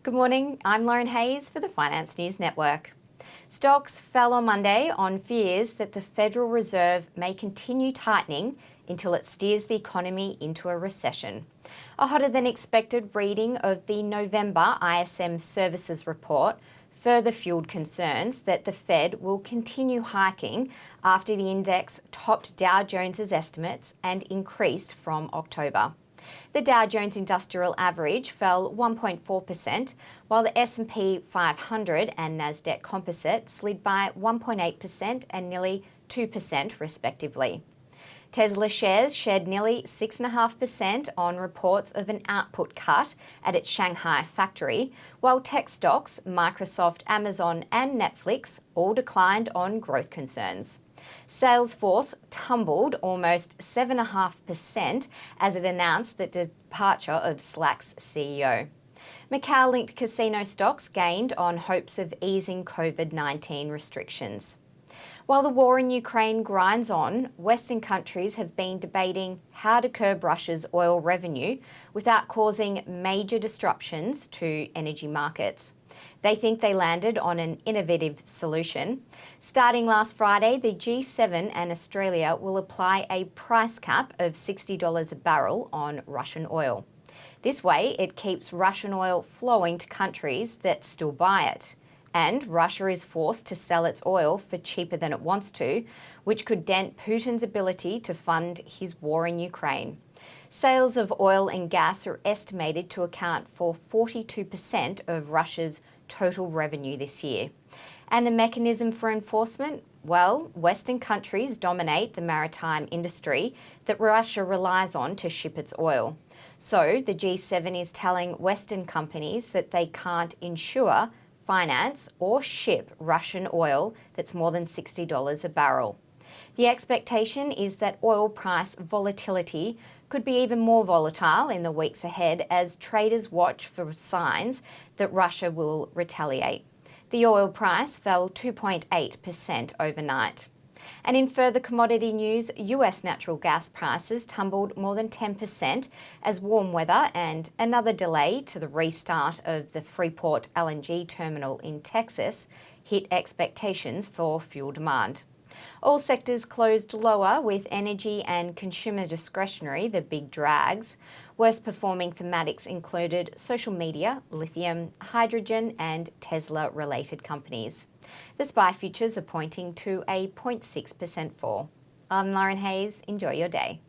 Good morning, I'm Lauren Hayes for the Finance News Network. Stocks fell on Monday on fears that the Federal Reserve may continue tightening until it steers the economy into a recession. A hotter than expected reading of the November ISM Services report further fueled concerns that the Fed will continue hiking after the index topped Dow Jones's estimates and increased from October. The Dow Jones Industrial Average fell 1.4%, while the S&P 500 and Nasdaq Composite slid by 1.8% and nearly 2% respectively. Tesla shares shed nearly 6.5% on reports of an output cut at its Shanghai factory, while tech stocks, Microsoft, Amazon and Netflix all declined on growth concerns. Salesforce tumbled almost 7.5% as it announced the departure of Slack's CEO. Macau-linked casino stocks gained on hopes of easing COVID-19 restrictions. While the war in Ukraine grinds on, Western countries have been debating how to curb Russia's oil revenue without causing major disruptions to energy markets. They think they landed on an innovative solution. Starting last Friday, the G7 and Australia will apply a price cap of $60 a barrel on Russian oil. This way, it keeps Russian oil flowing to countries that still buy it. And Russia is forced to sell its oil for cheaper than it wants to, which could dent Putin's ability to fund his war in Ukraine. Sales of oil and gas are estimated to account for 42% of Russia's total revenue this year. And the mechanism for enforcement? Well, Western countries dominate the maritime industry that Russia relies on to ship its oil. So the G7 is telling Western companies that they can't insure, finance or ship Russian oil that's more than $60 a barrel. The expectation is that oil price volatility could be even more volatile in the weeks ahead as traders watch for signs that Russia will retaliate. The oil price fell 2.8% overnight. And in further commodity news, US natural gas prices tumbled more than 10% as warm weather and another delay to the restart of the Freeport LNG terminal in Texas hit expectations for fuel demand. All sectors closed lower, with energy and consumer discretionary the big drags. Worst performing thematics included social media, lithium, hydrogen and Tesla-related companies. The SPI futures are pointing to a 0.6% fall. I'm Lauren Hayes. Enjoy your day.